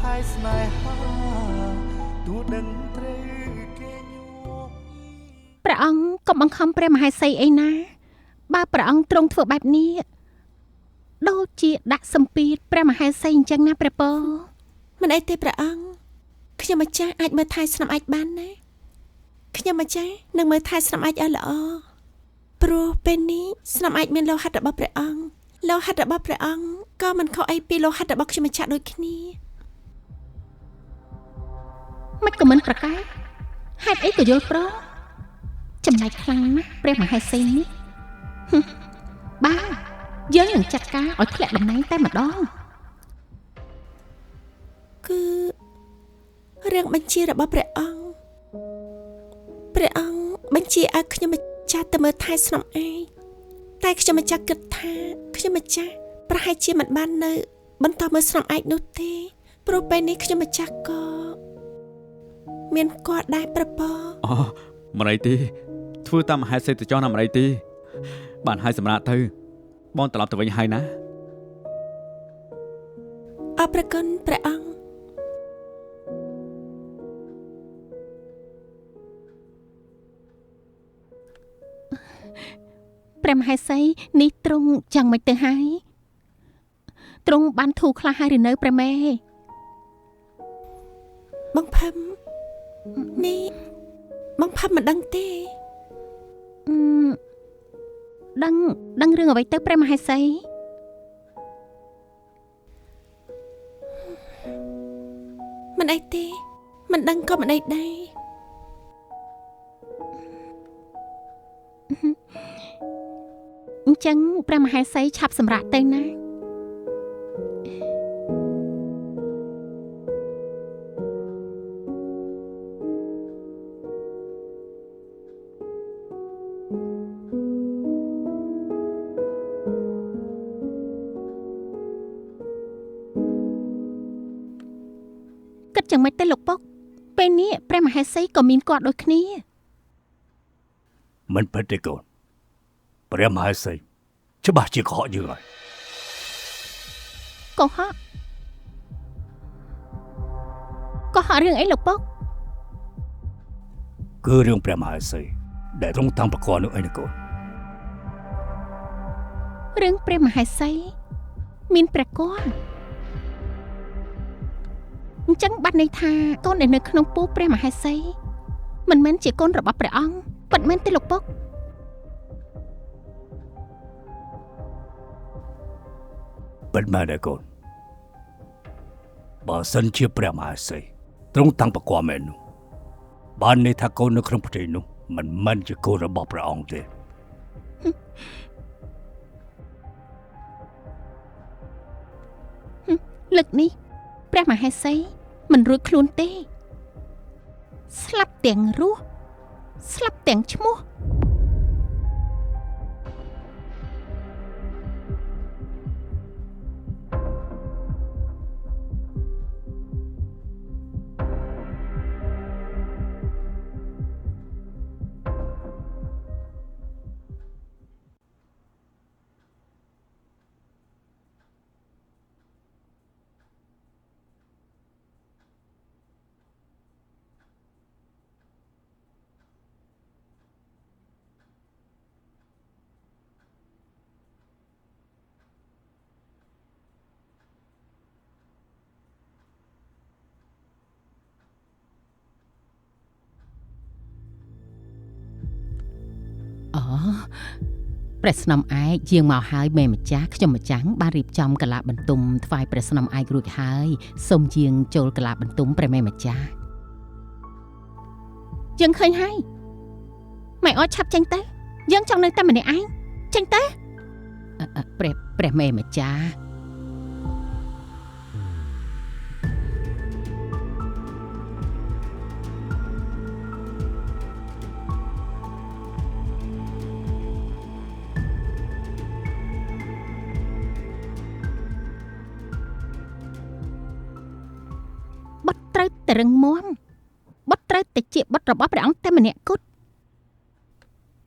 ហាយស្នេហាទូដឹងត្រូវគេញោមព្រះអង្គកុំបង្ខំព្រះមហេសីអីណាបើព្រះអង្គទ្រង់ធ្វើបែបនេះដូចជាដាក់សម្ពាធព្រះមហេសីអញ្ចឹងណាព្រះពរមិនអីទេព្រះអង្គខ្ញុំម្ចាស់អាចមើលថែស្នំអាចបានណាខ្ញុំម្ចាស់នឹងមើលថែស្នំអាចឲ្យល្អព្រោះពេលនេះស្នំអាចមានលោហិតរបស់ព្រះអង្គលោហិតរបស់ព្រះអង្គក៏មិនខុសអីពីលោហិតរបស់ខ្ញុំម្ចាស់ដូចគ្នាមិនក៏មិនប្រកែកហេតុអីក៏យល់ព្រមចំណែកខ្លាំងណាស់ព្រះមហេសីនេះបាទយើងនឹងចាត់ការឲ្យធ្លាក់តំណែងតែម្ដងគឺរឿងបញ្ជារបស់ព្រះអង្គបញ្ជាឲ្យខ្ញុំម្ចាស់ទៅមើលថែស្នំឯងតែខ្ញុំម្ចាស់គិតថាខ្ញុំម្ចាស់ប្រហែលជាមិនបាននៅបន្តមើលស្នំឯងនោះទេព្រោះពេលនេះខ្ញុំម្ចាស់ក៏មានគាត់ដែរប្រពរអូមិនអីទេធ្វើតាមមហេសីទៅចោះណាមិនអីទេបានហើយសម្រាប់ទៅបងត្រឡប់ទៅវិញហើយណាអរព្រគុណព្រះអង្គព្រះមហេសីនេះទ្រង់យ៉ាងម៉េចទៅហើយទ្រង់បានធូរខ្លះហើយឬនៅព្រះមេបងផឹមនេះបងផឹមមិនដឹងទេដឹងរឿងអ្វីទៅព្រះមហេសីមិនអីទេមិនដឹងក៏មិនអីដែរអញ្ចឹងព្រះមហេសីឆាប់សម្រាកទៅណាគិតយ៉ាងម៉េចទៅលោកពុកពេលនេះព្រះមហេសីក៏មានគាត់ដូចគ្នាមិនពិតទេកូនព្រះមហេសីច្បាស់ជាកុហកយើងហើយកុហករឿងអីលោកពុកគឺរឿងព្រះមហេសីដែលទ្រង់តាំងប្រកបនោះឯងកូនរឿងព្រះមហេសីមានព្រះគល់អញ្ចឹងបាត់ន័យថាកូនដែលនៅក្នុងពោះព្រះមហេសីមិនមែនជាកូនរបស់ព្រះអង្គពិតមែនទេលោកពុកពិតមែនទេកូនបើសិនជាព្រះមហេសីទ្រង់តាំងប្រកបមែននោះបានន័យថាកូននៅក្នុងផ្ទៃនោះមិនមែនជាកូនរបស់ព្រះអង្គទេលើកនេះព្រះមហេសីមិនរួចខ្លួនទេស្លាប់ទាំងរស់ស្លាប់ទាំងឈ្មោះព្រះស្នំឯកយាងមកហើយមេម្ចាស់ខ្ញុំម្ចាំងបានរៀបចំកលាបន្ទុំថ្វាយព្រះស្នំឯករួចហើយសូមយាងចូលកលាបន្ទុំព្រះមេម្ចាស់យើងឃើញហើយម៉ែអត់ឆាប់ចេញទៅយើងចង់នៅតែម្នាក់ឯងចេញទៅព្រះមេម្ចាស់ត្រូវតែរឹងមាំបុត្រត្រូវតែជាបុត្ររបស់ព្រះអង្គតែម្នាក់គត់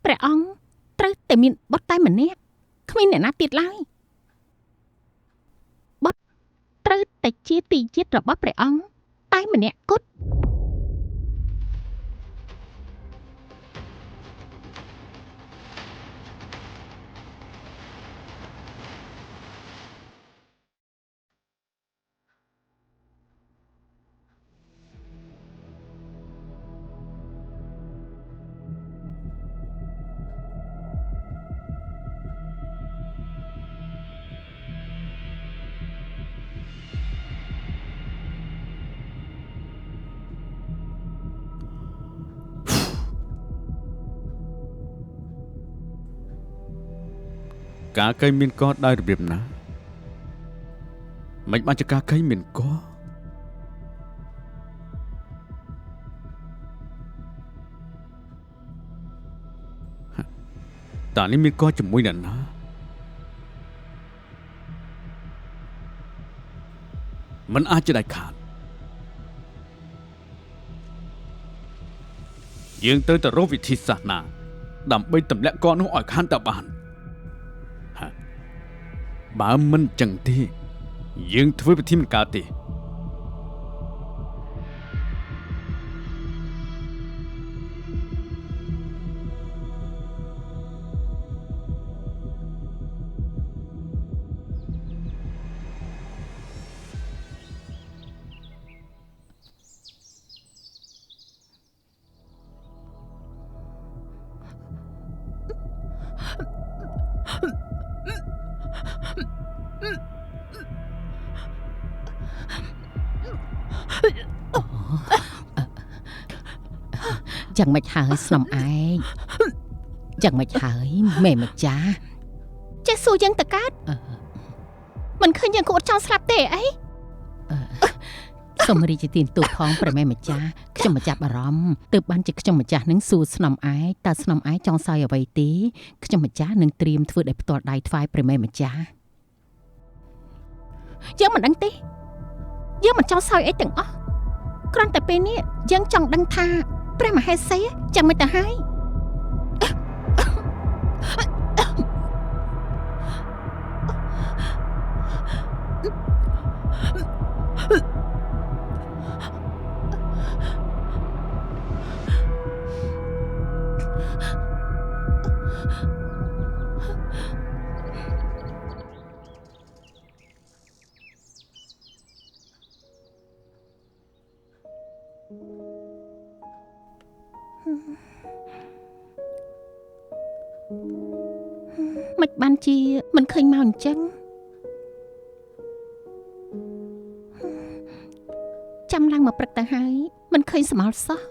ព្រះអង្គត្រូវតែមានបុត្រតែម្នាក់គ្មានអ្នកណាទៀតឡើយបុត្រត្រូវ តែជាទីយាតរបស់ព្រះអង្គតែម្នាក់គត់ការកេងមានកដោយរបៀបណាមិនបានជាការកេងមានកតានេះមានកជាមួយអ្នកណាมันអាចជាដាច់ខាតយើងទៅរកវិធីសាស្ត្រណាដើម្បីទម្លាក់កនោះឲ្យខានតបានបើមិនចឹងទេយើងធ្វើពិធីមិនកើតទេយ៉ាងម៉េចហើយស្នំឯងយ៉ាងម៉េចហើយមេម្ចាស់ចេះសួរយ៉ាងតកើតមិនឃើញយ៉ាងគាត់ចង់ស្លាប់ទេអីសូមរីជាទានទូផងព្រះមេម្ចាស់ខ្ញុំមកចាប់អារម្មណ៍ទើបបានជាខ្ញុំម្ចាស់នឹងសួរស្នំឯងតើស្នំឯងចង់សើយអ្វីទេខ្ញុំម្ចាស់នឹងត្រៀមធ្វើដោយផ្ទាល់ដៃថ្វាយព្រះមេម្ចាស់យើងមិនដឹងទេយើងមិនចង់សើយអីទាំងអស់គ្រាន់តែពេលនេះយើងចង់ដឹងថាព្រះមហេសីចាំមិនទៅហើយមិនបានជាមិនឃើញមកអញ្ចឹងចាំឡើងមកព្រឹកទៅហើយមិនឃើញស្មោលសោះ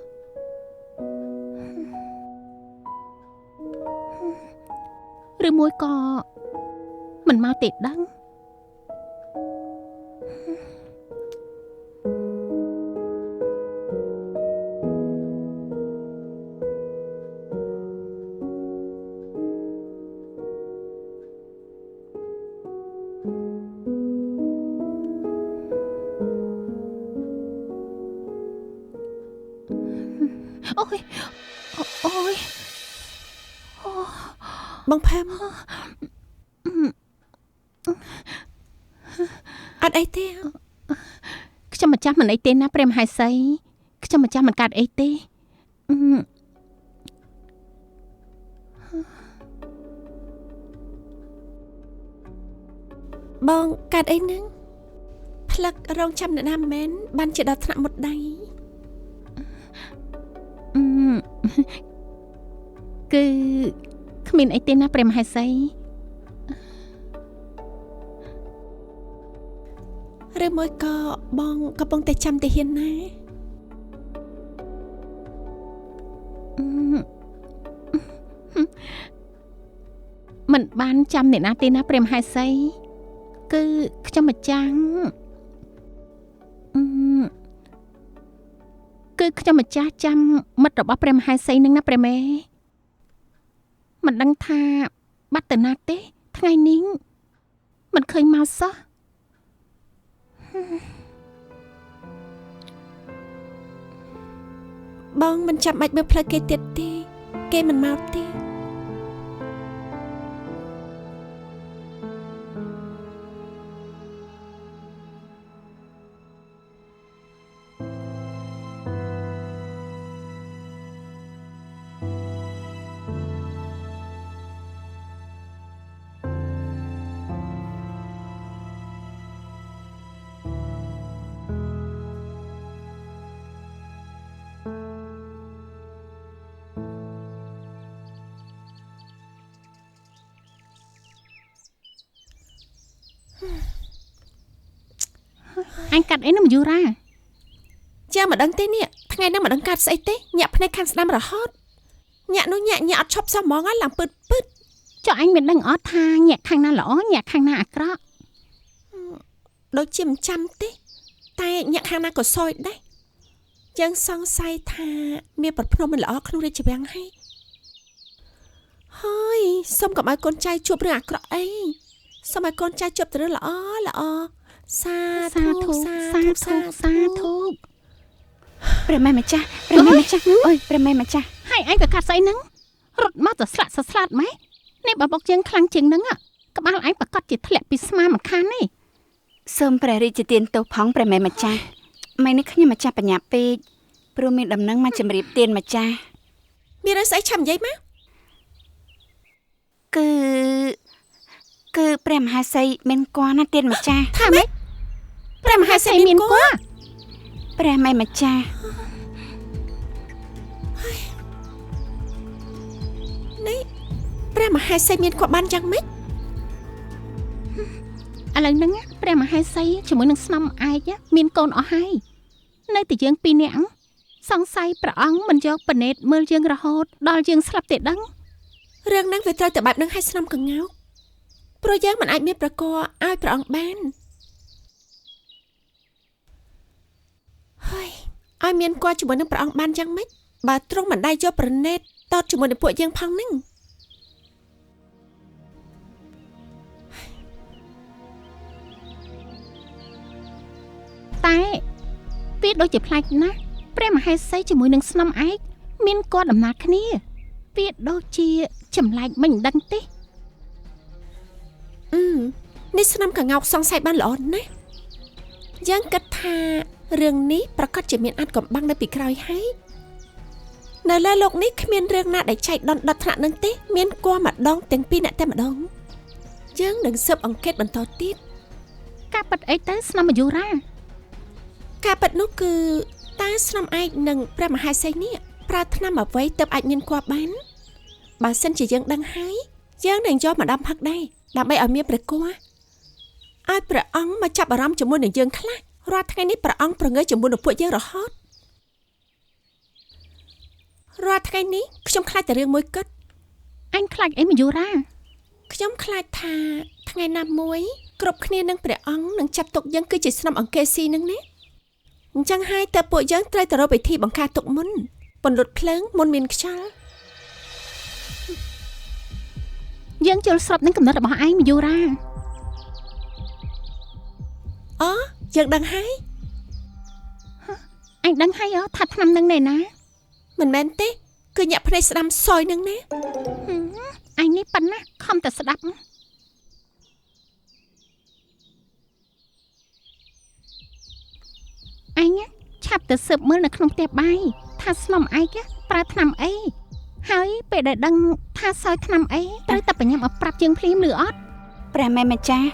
ឬមួយក៏មិនមកទេដឹងបងផាំអត់អីទេខ្ញុំម្ចាស់មិនអីទេណាព្រះមហេសីខ្ញុំម្ចាស់មិនកាត់អីទេបងកាត់អីហ្នឹងផ្លឹករងចាំអ្នកណាមែនបានជាដល់ថ្នាក់មុតដៃគឺគ្មានអីទេណាព្រះមហេសីឬមួយក៏បងកំពុងតែចាំទាហានណាមិនបានចាំអ្នកណាទេណាព្រះមហេសីគឺខ្ញុំម្ចាស់គឺខ្ញុំម្ចាស់ចាំមិត្តរបស់ព្រះមហេសីនឹងណាព្រះមេមិនដឹងថាបាត់ទៅណាទេថ្ងៃនេះមិនឃើញមកសោះបងមិនចាំបាច់មើលផ្លូវគេទៀតទេគេមិនមកទេ អញកាត់អីនោះមកយូរ៉ា ចាំមិនដឹងទេនេះថ្ងៃនេះមិនដឹងកាត់ស្អីទេញាក់ភ្នែកខាងស្ដាំរហូតញាក់នោះញាក់អត់ឈប់សោះហ្មងហើយឡើងពឹត ចុះអញមិនដឹងអត់ថាញាក់ខាងណាល្អញាក់ខាងណាអាក្រក់ ដូចជាមិនចាំទេតែញាក់ខាងណាក៏សោយដែរយើងសង្ស័យថាមានប្រភ្នំមិនល្អក្នុងរាជវាំងហើយសូមកុំឲ្យកូនចៅជួបរឿងអាក្រក់អីសូមឲ្យកូនចៅជួបតែរឿងល្អសាធុ ព្រះមេម្ចាស់អើយព្រះមេម្ចាស់ ហើយអញក៏កាត់ស្អីហ្នឹងរត់មកទៅស្លាក់ស្លាត់ម៉េះនេះបើបុកយើងខ្លាំងជាងហ្នឹងក្បាលអញប្រកាសជាធ្លាក់ពីស្មាមិនខាននេះ សូមព្រះរាជទានទោសផងព្រះមេម្ចាស់ម៉េចនេះខ្ញុំម្ចាស់បញ្ញាពេកព្រោះមានដំណឹងមកជម្រាបទានម្ចាស់ មានរឿងស្អីឆាំនិយាយមក គឺព្រះមហាសីមានគន់ណាទានម្ចាស់ ថាម៉េចព្រះមហាសីមានគួរ ព្រះមេម្ចាស់ នេះព្រះមហាសីមានគាត់បានយ៉ាងម៉េច ឥឡូវហ្នឹងព្រះមហាសីជាមួយនឹងស្នំឯកមានកូនអស់ហើយនៅតែយើងពីរនាក់សង្ស័យព្រះអង្គមិនយកបណេតមើលយើងរហូតដល់យើងស្លាប់ទេដឹង រឿងហ្នឹងវាត្រូវតែបែបហ្នឹងឲ្យស្នំកងោកព្រោះយើងមិនអាចមានប្រកបឲ្យព្រះអង្គបានហើយឲ្យមានគាត់ជាមួយនឹងព្រះអង្គបានយ៉ាងម៉េចបើទ្រង់មិនដែរយកប្រណេតតតជាមួយនឹងពួកយើងផងហ្នឹង តែវាដូចជាផ្លាច់ណាស់ព្រះមហេសីជាមួយនឹងស្នំឯកមានគាត់ដំណើរគ្នាវាដូចជាចម្លែកមិនដឹងទេ នេះស្នំកងោកសង្ស័យបានល្អណាស់យើងគិតថារឿងនេះប្រកាសជាមានអាចកំបាំងនៅពីក្រោយហើយនៅលើលោកនេះគ្មានរឿងណាដែលចែកដុតថ្នាក់នឹងទេមានគួរម្ដងទាំងពីរអ្នកតែម្ដងយើងនឹងស៊ើបអង្កេតបន្តទៀត ការប៉ັດអីទៅស្នំមយូរ៉ា ការប៉ັດនោះគឺតើស្នំឯកនិងព្រះមហាសីនេះប្រើថ្នាំអ្វីទើបអាចមានគួរបានបើសិនជាយើងដឹងហើយយើងនឹងយកមកដាំផឹកដែរដើម្បីឲ្យមានព្រះគួរឲ្យព្រះអង្គមកចាប់អារម្មណ៍ជាមួយនឹងយើងខ្លះរាល់ថ្ងៃនេះព្រះអង្គប្រងើយជាមួយនឹងពួកយើងរហូតរាល់ថ្ងៃនេះខ្ញុំខ្លាចតែរឿងមួយគិត អញខ្លាចអីមយូរ៉ា ខ្ញុំខ្លាចថាថ្ងៃណាមួយគ្រប់គ្នានឹងព្រះអង្គនឹងចាត់ទុកយើងគឺជាស្នំអង្គេស៊ីនឹងណាអញ្ចឹងហើយតើពួកយើងត្រូវទៅរកវិធីបង្ការទុកមុនពន្លត់ភ្លើងមុនមានខ្យល់ យើងជល់ស្របនឹងកំណត់របស់ឯងមយូរ៉ា អូយើងដឹងហើយ អញដឹងហើយថាថ្នាំនឹងណែណា មិនមែនទេគឺញាក់ភ្នែកស្ដាំសយនឹងណា អញនេះប៉ុណ្ណាខំតែស្ដាប់អញឆាប់ទៅស៊ើបមើលនៅក្នុងផ្ទះបាយថាស្នំឯកប្រើថ្នាំអីហើយពេលដែលដឹងថាសោយថ្នាំអីត្រូវតែបញ្ញាប់ឲ្យប្រាប់យើងភ្លាមឬអត់ ព្រះមេម្ចាស់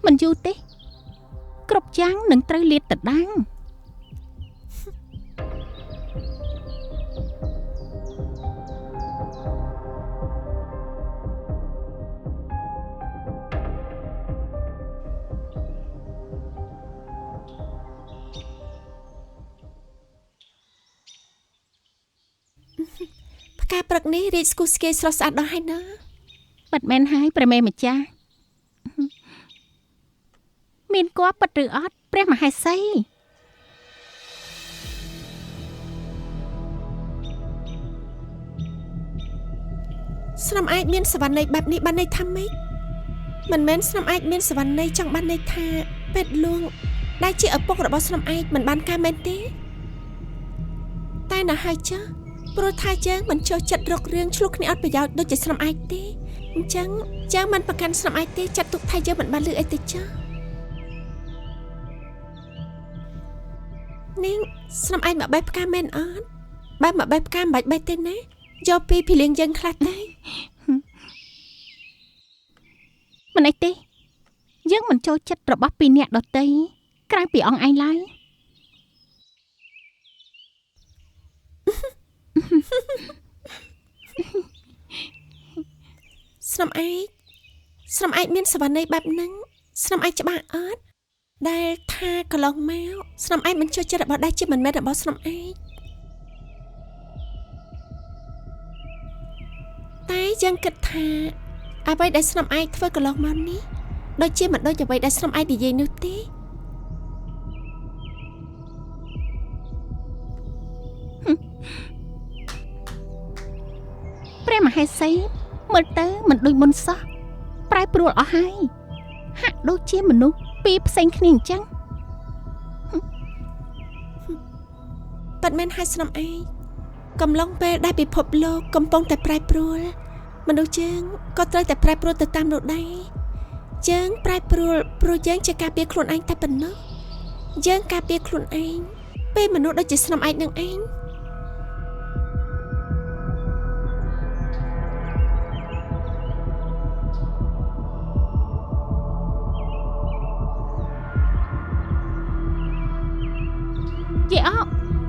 មិនយូរទេគ្រប់យ៉ាងនឹងត្រូវលាតត្រដាង ផ្កាព្រឹកនេះរីកស្គុះស្គាយស្រស់ស្អាតដល់ហើយណា ប៉ិតមែនហើយព្រះមេម្ចាស់មានគួរប៉ិតឬអត់ព្រះមហេសី ស្នំឯកមានសវណ្ណីបែបនេះបានន័យថាម៉េចមិនមែនស្នំឯកមានសវណ្ណីចង់បានន័យថាពេទ្យលួងដែលជាឪពុករបស់ស្នំឯកមិនបានការមែនទេតែណាស់ហើយចាព្រោះថាយើងមិនចូលចិត្តរករឿងឆ្លោះគ្នាអត់ប្រយោជន៍ដូចជាស្នំឯកទេអញ្ចឹងយើងមិនប្រកាន់ស្នំឯកទេចាត់ទុកថាយើងមិនបានលឺអីទេចានាងស្នំឯកមកបេះផ្កាមែនអត់បែបមកបេះផ្កាមិនបាច់បេះទេណាយកពីភីលៀងយើងខ្លះដែរ មិនអីទេយើងមិនចូលចិត្តរបស់ពីរនាក់ដទៃក្រៅពីអង្គឯងឡើយ ហ ស្នំឯកមានសវណ្ណីបែបហ្នឹងស្នំឯកច្បាស់អត់ដែលថាកន្លងមកស្នំឯកមិនចូលចិត្តរបស់ដែលជាមិនមែនរបស់ស្នំឯកតែយើងគិតថាអ្វីដែលស្នំឯកធ្វើកន្លងមកនេះដូចជាមិនដូចអ្វីដែលស្នំឯកនិយាយនោះទេព្រះមហេសីមើលទៅមិនដូចមុនសោះប្រែប្រួលអស់ហើយហាក់ដូចជាមនុស្សពីរផ្សេងគ្នាអញ្ចឹងប៉ិតមែនហើយស្នំឯកកំឡុងពេលដែលពិភពលោកកំពុងតែប្រែប្រួលមនុស្សយើងក៏ត្រូវតែប្រែប្រួលទៅតាមនោះដែរយើងប្រែប្រួលព្រោះយើងជាការពារខ្លួនឯងតែប៉ុណ្ណោះយើងការពារខ្លួនឯងពេលមនុស្សដូចជាស្នំឯកនឹងឯងយេអោ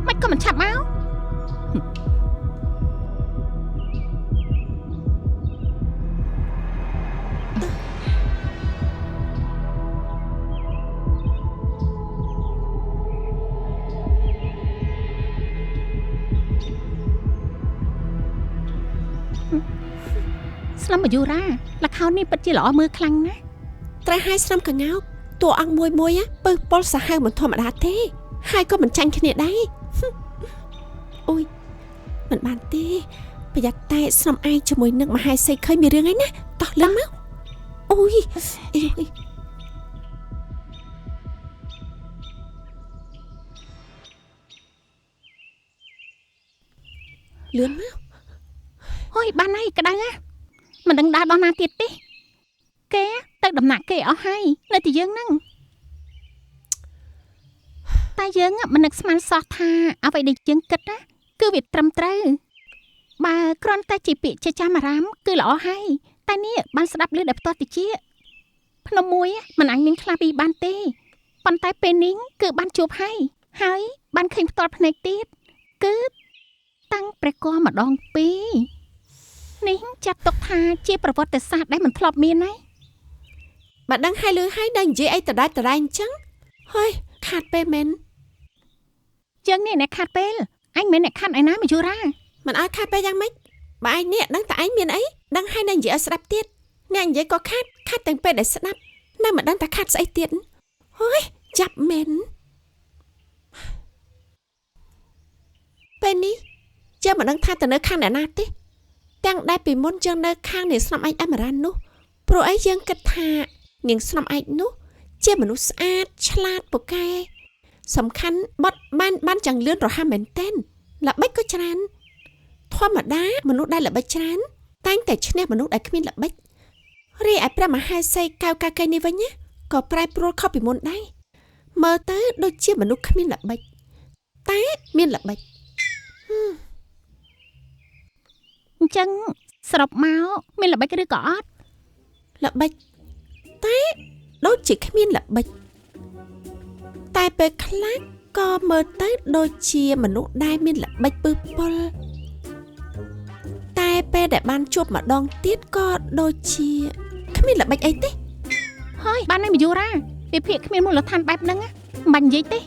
មិនក៏មិនឆាប់មកស្លឹមមយូរ៉ាល្ខោននេះពិតជាល្អមើលខ្លាំងណាស់ ត្រូវឲ្យស្នំកងោកតួអង្គមួយពើពលសាហាវមិនធម្មតាទេហើយក៏មិនចាញ់គ្នាដែរអូយមិនបានទេប្រយ័ត្នតែស្នំឯងជាមួយនឹងមហេសីឃើញមានរឿងហើយណាតោះឡើងមកអូយអីលឿនមកអូយបានហើយក្តៅណាមិនដឹងដើរដល់ណាទៀតទេគេទៅដំណាក់គេអស់ហើយនៅទីយើងហ្នឹងតែយើងមិននឹកស្មានសោះថាអ្វីដែលយើងគិតណាគឺវាត្រឹមត្រូវបើគ្រាន់តែជាពាក្យជាចាំអារាមគឺល្អហើយតែនេះបានស្ដាប់ឮដល់ផ្ទាល់តិចភ្នំមួយមិនអាចមានខ្លះពីបានទេប៉ុន្តែពេលនេះគឺបានជួបហើយបានឃើញផ្ទាល់ភ្នែកទៀតគឺតាំងព្រះគរម្ដងពីរនេះចាត់ទុកថាជាប្រវត្តិសាស្ត្រដែលមិនធ្លាប់មានហើយបើដឹងហើយលឺហើយដល់និយាយអីតដែលអញ្ចឹងហើយខាត់ពេលមែនយើងនេះអ្នកខាត់ពេលអញមិនអ្នកខាត់ឯណាមយូរ៉ាមិនឲ្យខាត់ពេលយ៉ាងម៉េចបើឯងនេះដឹងតែឯងមានអីដឹងហើយដល់និយាយឲ្យស្ដាប់ទៀតអ្នកនិយាយក៏ខាត់ទាំងពេលដែលស្ដាប់នៅមិនដឹងតែខាត់ស្អីទៀតហើយចាប់មែនពេលនេះយើងមិនដឹងថាទៅនៅខាងអ្នកណាទេទាំងដែលពីមុនយើងនៅខាងនាងស្នំឯកអមរាននោះព្រោះអីយើងគិតថានាងស្នំឯកនោះជាមនុស្សស្អាតឆ្លាតពូកែសំខាន់បត់បានយ៉ាងលឿនរហ័សមែនទែនល្បិចក៏ច្រើនធម្មតាមនុស្សដែលល្បិចច្រើនតែងតែឈ្នះមនុស្សដែលគ្មានល្បិចរីឯព្រះមហេសីកៅកាកៃនេះវិញក៏ប្រែប្រួលខុសពីមុនដែរមើលទៅដូចជាមនុស្សគ្មានល្បិចតែមានល្បិចអញ្ចឹងសរុបមកមានល្បិចឬក៏អត់ល្បិចតែដូចជាគ្មានល្បិចតែពេលខ្លះក៏មើលទៅដូចជាមនុស្សដែលមានល្បិចពឹសពុលតែពេលដែលបានជួបម្ដងទៀតក៏ដូចជាគ្មានល្បិចអីទេហើយបានហើយមយូរ៉ាវិភាគគ្មានមូលដ្ឋានបែបហ្នឹងមិនបាញ់និយាយទេ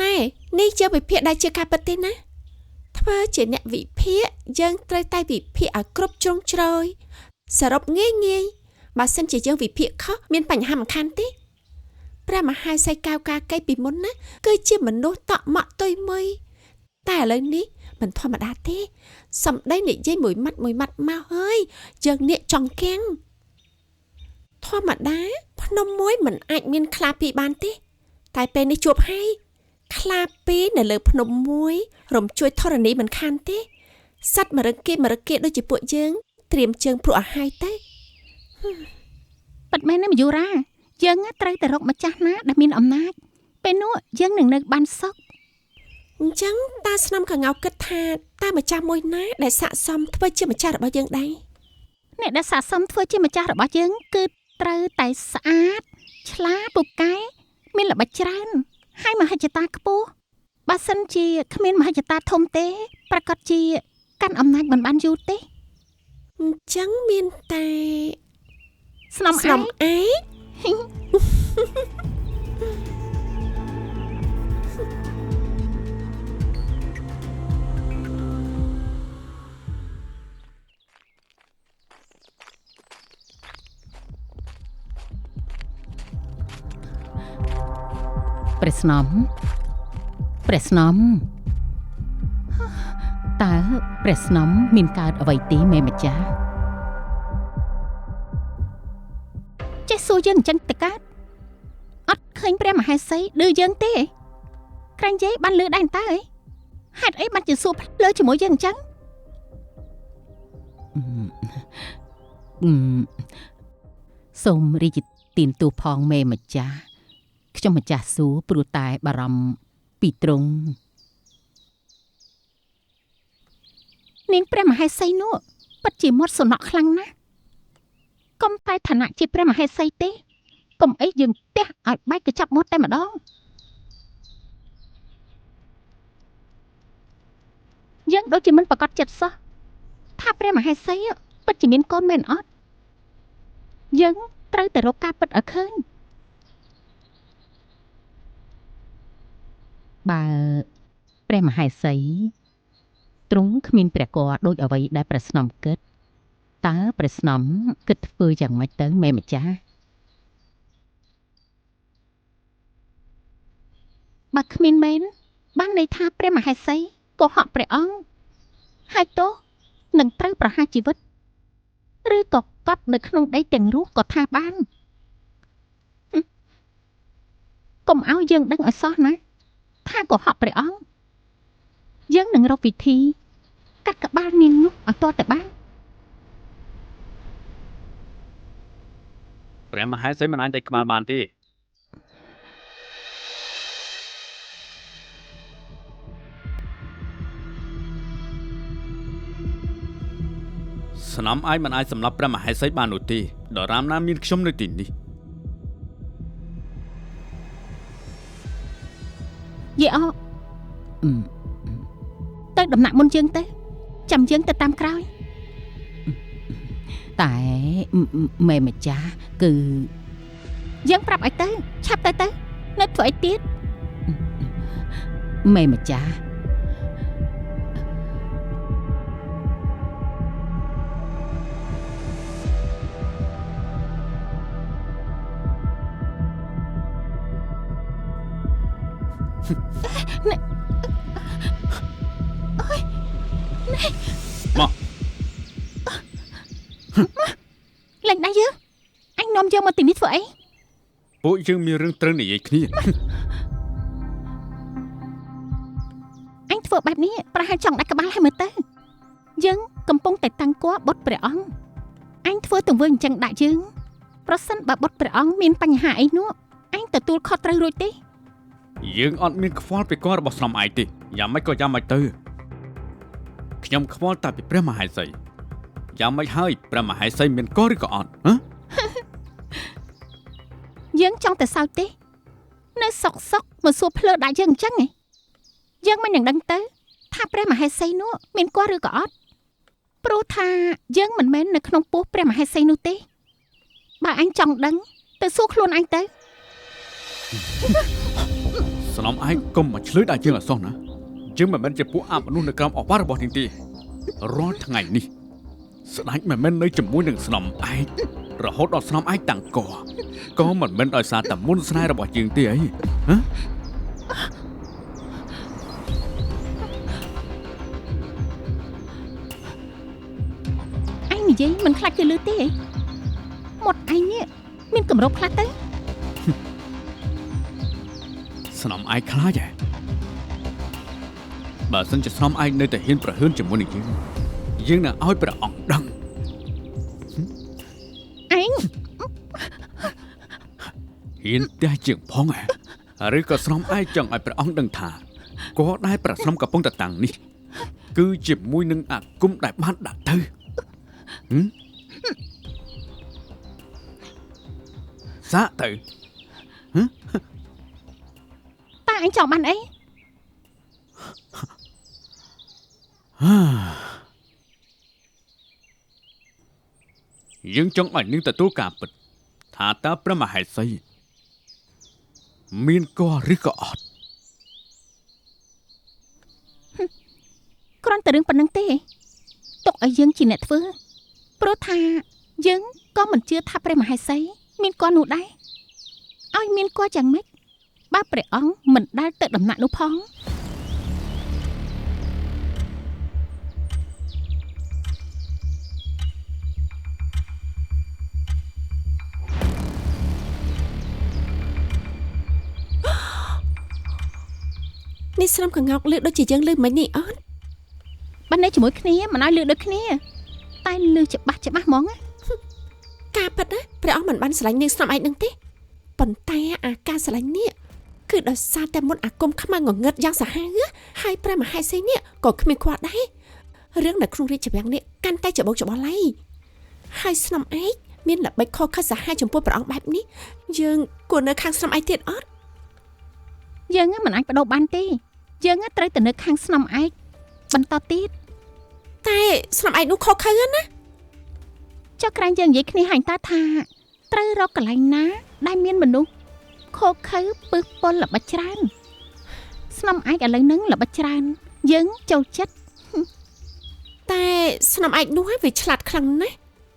ណែនេះជាវិភាគដែលជាការពិតទេណាធ្វើជាអ្នកវិភាគយើងត្រូវតែវិភាគឲ្យគ្រប់ជ្រុងជ្រោយសរុបងាយបើសិនជាយើងវិភាគខុសមានបញ្ហាមិនខានទេព្រះមហេសីកៅកាកៃពីមុនណាគឺជាមនុស្សតក់ម៉ក់ទុយមួយតែឥឡូវនេះមិនធម្មតាទេសម្ដីនិយាយមួយម៉ាត់មកហើយយើងនេះចង់គាំងធម្មតាភ្នំមួយមិនអាចមានខ្លាពីរបានទេតែពេលនេះជួបហើយខ្លាពីរនៅលើភ្នំមួយរំជួយធរណីមិនខានទេសត្វមរឹកគេដូចជាពួកយើងត្រៀមជើងព្រោះអាហារទេប៉ិតមែនណាមយូរ៉ាយើងត្រូវតែរកម្ចាស់ណាដែលមានអំណាចពេលនោះយើងនឹងនៅបានសុខអញ្ចឹងតាស្នំកងោកគិតថាតាមម្ចាស់មួយណាដែលស័ក្តិសមធ្វើជាម្ចាស់របស់យើងដែរអ្នកដែលស័ក្តិសមធ្វើជាម្ចាស់របស់យើងគឺត្រូវតែស្អាតឆ្លាតពូកែមានល្បិចច្រើនហើយមហិច្ឆតាខ្ពស់បើសិនជាគ្មានមហិច្ឆតាធំទេប្រកាសជាកាន់អំណាចមិនបានយូរទេ ចឹងមានតែ ស្នំ ស្នំ ឯង ឯង ព្រះស្នំព្រះស្នំតើព្រះស្នំមានកើតអ្វីទេមេម្ចាស់ចេះសួរយើងអញ្ចឹងទៅកើតអត់ឃើញព្រះមហេសីឌឺយើងទេក្រែងយាយបានលឺដែរតើអីហេតុអីបានជាសួរលើជាមួយយើងអញ្ចឹងសូមរីកទានទូផងមេម្ចាស់ខ្ញុំម្ចាស់សួរព្រោះតែបារម្ភពីទ្រង់នាងព្រះមហេសីនោះពិតជាមាត់សំណក់ខ្លាំងណាស់កុំតែឋានៈជាព្រះមហេសីទេកុំអីយើងទះឲ្យបែកកញ្ចប់មាត់តែម្ដងយើងដូចជាមិនប្រកាសចិត្តសោះថាព្រះមហេសីពិតជាមានកូនមែនអត់យើងត្រូវតែរកការពិតឲ្យឃើញបើព្រះមហេសីទ្រង់គ្មានព្រះគភ៌ដូចអ្វីដែលព្រះស្នំគិតតើព្រះស្នំគិតធ្វើយ៉ាងម៉េចទៅមេម្ចាស់បើគ្មានមែនបានន័យថាព្រះមហេសីកុហកព្រះអង្គហើយទោសនឹងត្រូវប្រហារជីវិតឬក៏កត់នៅក្នុងដីទាំងរស់ក៏ថាបានកុំឲ្យយើងដឹងឲ្យសោះណាថាកុហកព្រះអង្គយើងនឹងរកវិធីកាត់ក្បាលនាងនោះឲ្យទាល់តែបាន ព្រះមហេសីមិនអាចតែក្បាលបានទេស្នំឯងមិនអាចសម្លាប់ព្រះមហេសីបាននោះទេដរាបណាមានខ្ញុំនៅទីនេះ យេអទៅដំណាក់មុនយើងទៅចាំយើងទៅតាមក្រោយតែមេម្ចាស់គឺយើងប្រាប់ឲ្យទៅឆាប់ទៅនៅធ្វើអីទៀតមេម្ចាស់លេងដៃយើងអញនាំយើងមកទីនេះធ្វើអី ពួកយើងមានរឿងត្រូវនិយាយគ្នា អញធ្វើបែបនេះប្រហែលចង់ដាច់ក្បាលហើយមើលទៅយើងកំពុងតែតាំងគល់បុត្រព្រះអង្គអញធ្វើទង្វើអញ្ចឹងដាក់យើងប្រសិនបើបុត្រព្រះអង្គមានបញ្ហាអីនោះអញទទួលខុសត្រូវរួចទេ យើងអត់មានខ្វល់ពីកលរបស់ស្នំឯងទេយ៉ាងម៉េចក៏យ៉ាងម៉េចទៅខ្ញុំខ្វល់តែពីព្រះមហេសីយ៉ាងម៉េចហើយព្រះមហេសីមានកលឬក៏អត់ហ៎ យើងចង់តែសើចទេនៅសុកមកសួរភ្លើដាក់យើងអញ្ចឹងហ៎យើងមិននឹងដឹងទៅថាព្រះមហេសីនោះមានគល់ឬក៏អត់ព្រោះថាយើងមិនមែននៅក្នុងពោះព្រះមហេសីនោះទេបើអញចង់ដឹងទៅសួរខ្លួនអញទៅ ស្នំឯងកុំមកឆ្លើយដាក់យើងអសោះណាយើងមិនមែនជាពួកអមនុស្សនៅក្រោមអវត្តរបស់នាងទេរាល់ថ្ងៃនេះស្ដេចមិនមែននៅជាមួយនឹងស្នំឯងរហូតដល់ស្នំឯងតាំងកក៏មិនមែនដោយសារតែមុនស្នេហ៍របស់យើងទេអីហ៎ និយាយមិនខ្លាចគេលឺទេមាត់ឯងនេះមានកម្រោបខ្លះទៅ ស្នំឯងខ្លាចហ៎បើសិនជាស្នំឯងនៅតែហ៊ានប្រហើនជាមួយនឹងយើងនឹងឲ្យព្រះអង្គដឹង ឯង ហ៊ានទះជាងផងហ៎ឬក៏ស្នំឯងចង់ឲ្យព្រះអង្គដឹងថាក៏ដែលព្រះស្នំកំពុងតែតាំងនេះគឺជាមួយនឹងអាគមដែលបានដាក់ទៅ សាក់ទៅ តើអញចង់បានអី ហ យើងចង់ឲ្យនាងទទួលការពិតថាតើព្រះមហេសីមានក៏ឬក៏អត់ គ្រាន់តែរឿងប៉ុណ្្នឹងទេទុកឲ្យយើងជាអ្នកធ្វើព្រោះថាយើងក៏មិនជឿថាព្រះមហេសីមានគាត់នោះដែរឲ្យមានគាត់យ៉ាងម៉េចបើព្រះអង្គមិនដែលទៅដំណាក់នោះផងនេះស្នំកងោកលឺដូចជាយើងលឺមិននេះអត់ បាននៅជាមួយគ្នាមិនឲ្យលឺដូចគ្នាតែលឺច្បាស់ហ្មង ការពិតណាព្រះអង្គមិនបានស្រឡាញ់នាងស្នំឯងនឹងទេប៉ុន្តែអាការស្រឡាញ់នេះគឺដោយសារតែមុនអាគមខ្មាំងងងឹតយ៉ាងសាហាវហើយព្រះមហេសីនេះក៏គ្មានគាត់ដែររឿងនៅក្នុងរាជវាំងនេះកាន់តែច្បោកច្បល់ឡៃហើយស្នំឯងមានល្បិចខុសខិតសាហាវចំពោះព្រះអង្គបែបនេះយើងគួរនៅខាងស្នំឯងទៀតអត់ យើងមិនអាចបដូរបានទេយើងត្រូវទៅនៅខាងស្នំឯកបន្តទៀត តែស្នំឯងនោះខុសខើណា ចុះក្រែងយើងនិយាយគ្នាហាញតាថាត្រូវរកកន្លែងណាដែលមានមនុស្សខកខើពឹសពលល្បិចច្រើនស្នំឯកឥឡូវហ្នឹងល្បិចច្រើនយើងចូលចិត្ត តែស្នំឯងនោះវាឆ្លាតខ្លាំងណាស់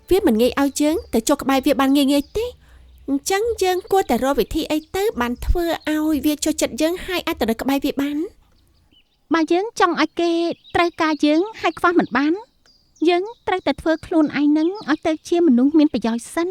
វាមិនងាយឲ្យយើងទៅចុះក្បែរវាបានងាយៗទេអញ្ចឹងយើងគួរតែរកវិធីអីទៅបានធ្វើឲ្យវាចូលចិត្តយើងហើយអាចទៅនៅក្បែរវាបាន បើយើងចង់ឲ្យគេត្រូវការយើងហើយខ្វះមិនបានយើងត្រូវតែធ្វើខ្លួនឯងហ្នឹងឲ្យទៅជាមនុស្សមានប្រយោជន៍សិន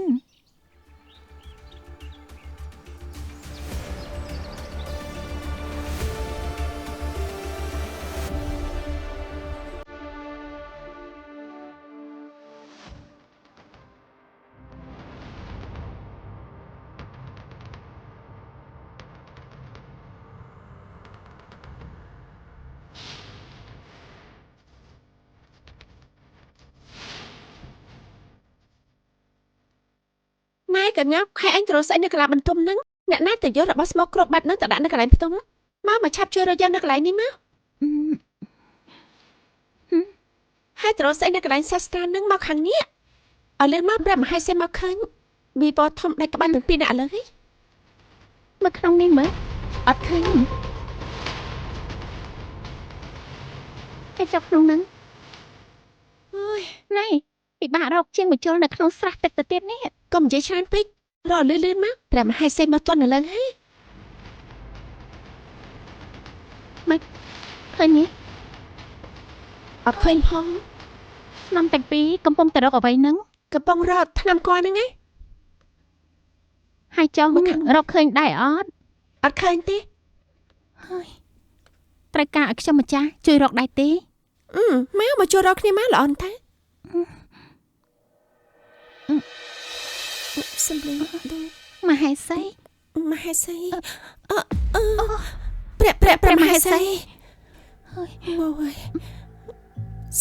ម៉ែកញ្ញាខែអញទៅរកស្អីនៅកន្លែងបន្ទប់ហ្នឹងអ្នកណាទៅយករបស់ស្មុកគ្រប់បែបហ្នឹងទៅដាក់នៅកន្លែងផ្ទំមកឆាប់ជួយរកយ៉ាងនៅកន្លែងនេះមកហើយទៅរកស្អីនៅកន្លែងសាស្ត្រាហ្នឹងមកខាងនេះឲ្យលឿនមកព្រះមហេសីមកឃើញវីបធំដៃក្បាច់ទាំងពីរអ្នកឥឡូវហី មើលក្នុងនេះមើលអត់ឃើញគេចាប់ក្នុងហ្នឹងអើយណៃពិបាករកជាងបញ្ចូលនៅក្នុងស្រះទឹកទៅទៀតនេះ កុំនិយាយច្រើនពេករកលឿនមកព្រះមហេសីមកទាន់នៅឡើងហី ឃើញទេ អត់ឃើញផង ស្នំទាំងពីរកំពុងតែរកអ្វីហ្នឹង កំពុងរកថ្នាំគាត់ហ្នឹងឯង ហើយចង់រកឃើញដែរអត់ អត់ឃើញទេ ហើយត្រូវការឲ្យខ្ញុំម្ចាស់ជួយរកដែរទេ មកជួយរកគ្នាមកល្អនតើសំលេងដូច មហេសី មហេសីព្រះមហេសីហើយមក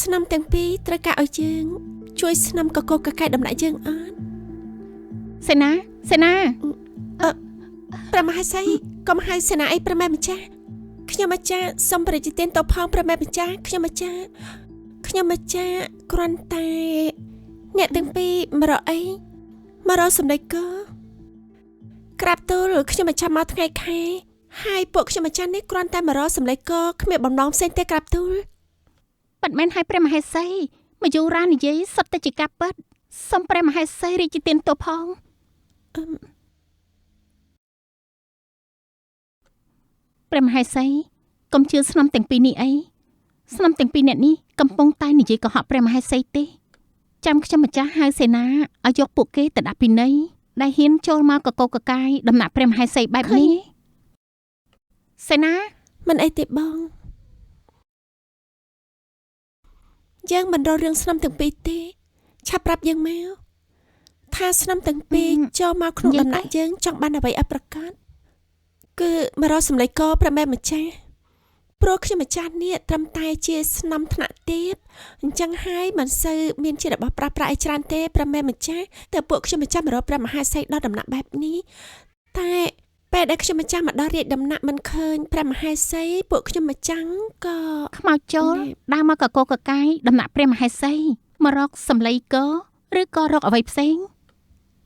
ស្នំទាំងពីរត្រូវការឲ្យយើងជួយស្នំកកកកែដំណាក់យើងអត់ សេនាព្រះមហេសីកុំហៅសេនាអីព្រះមេម្ចាស់ខ្ញុំម្ចាស់សូមប្រជាទានទៅផងព្រះមេម្ចាស់ខ្ញុំម្ចាស់គ្រាន់តែអ្នកទាំងពីរមករកអីមករកសម្ដេចក៏ក្រាបទូលខ្ញុំម្ចាស់មកថ្ងៃខែហើយពួកខ្ញុំម្ចាស់នេះគ្រាន់តែមករកសម្លេចក៏គ្មានបំណងផ្សេងទេក្រាបទូល ប៉ិតមែនឲ្យព្រះមហេសីមកយូរ៉ានិយាយសុទ្ធតែជាការពិតសូមព្រះមហេសីរាជទានទោសផងព្រះមហេសីកុំជឿស្នំទាំងពីរនេះអីស្នំទាំងពីរអ្នកនេះកំពុងតែនិយាយកុហកព្រះមហេសីទេចាំខ្ញុំម្ចាស់ហៅសេនាឲ្យយកពួកគេទៅដាក់ពិន័យដែលហ៊ានចូលមកកកកកាយដំណាក់ព្រះមហេសីបែបនេះសេនា មិនអីទេបងយើងមិនរករឿងស្នំទាំងពីរទេឆាប់ប្រាប់យើងមកថាស្នំទាំងពីរចូលមកក្នុងដំណាក់យើងចង់បានអ្វីអប្រកាសគឺមករកសម្លេចកព្រះមេម្ចាស់ព្រោះខ្ញុំម្ចាស់នេះត្រឹមតែជាស្នំថ្នាក់ទាបអញ្ចឹងហើយមិនសូវមានជារបស់ប្រាស់ប្រាស់អីច្រើនទេព្រះមេម្ចាស់តែពួកខ្ញុំម្ចាស់មករកព្រះមហេសីដល់ដំណាក់បែបនេះតែពេលដែលខ្ញុំម្ចាស់មកដល់រាជដំណាក់មិនឃើញព្រះមហេសីពួកខ្ញុំម្ចាស់ក៏ ខ្មោចចូលដើរមកកកកកាយដំណាក់ព្រះមហេសីមករកសម្លេងក ឬក៏រកអ្វីផ្សេង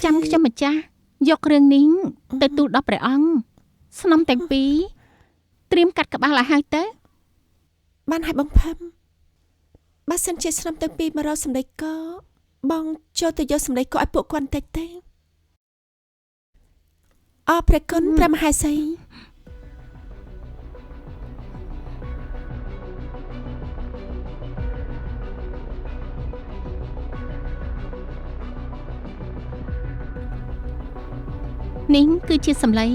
ចាំខ្ញុំម្ចាស់យកគ្រឿងនេះទៅទូលដល់ព្រះអង្គស្នំទាំងពីរត្រៀមកាត់ក្បាលឲ្យហើយទៅ បានហើយបងផឹមបើសិនជាស្នំទាំងពីរមករកសម្ដីកបងចូលទៅយកសម្ដីកឲ្យពួកគាត់តិចទេអរព្រះគុណព្រះមហាសីនេះគឺជាសម្លេង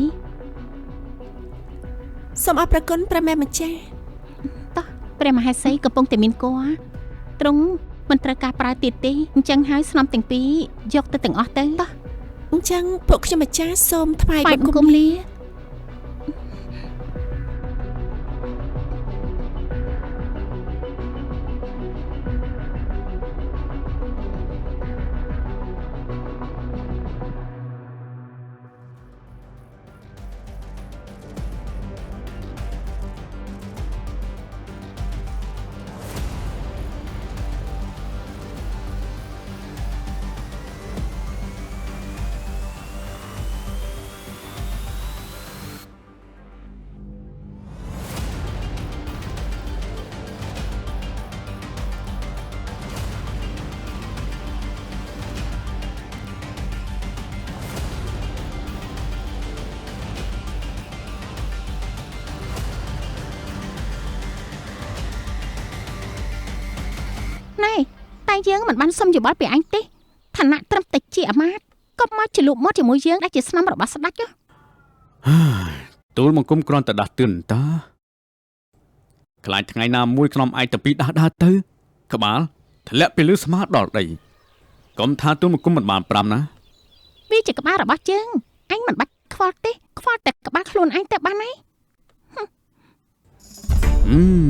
សូមអរព្រះគុណព្រះមេម្ចាស់ តោះព្រះមហាសីកំពុងតែមានគភ៌ទ្រង់មិនត្រូវការប្រើទៀតទេអញ្ចឹងហើយស្នំទាំងពីរយកទៅទាំងអស់ទៅតោះ អញ្ចឹងពួកខ្ញុំម្ចាស់សូមថ្វាយ បាយ បង្គំ គុំលា ណែតែយើងមិនបានសុំយោបល់ពីអញទេឋានៈត្រឹមតែជាអាមាត្យក៏មកជាលូកមកជាមួយយើងដែលជាស្នំរបស់ស្ដេចហ៎ ទូលបង្គំគ្រាន់តែដាស់តឿនតាខ្លាចថ្ងៃណាមួយក្នុងឯងទៅពីដាស់ដើរទៅក្បាលធ្លាក់ពីលើស្មាដល់ដីកុំថាទូលបង្គំមិនបានប្រាប់ណា វាជាក្បាលរបស់យើងអញមិនបាច់ខ្វល់ទេខ្វល់តែក្បាលខ្លួនឯងទៅបានហើយ ហឹម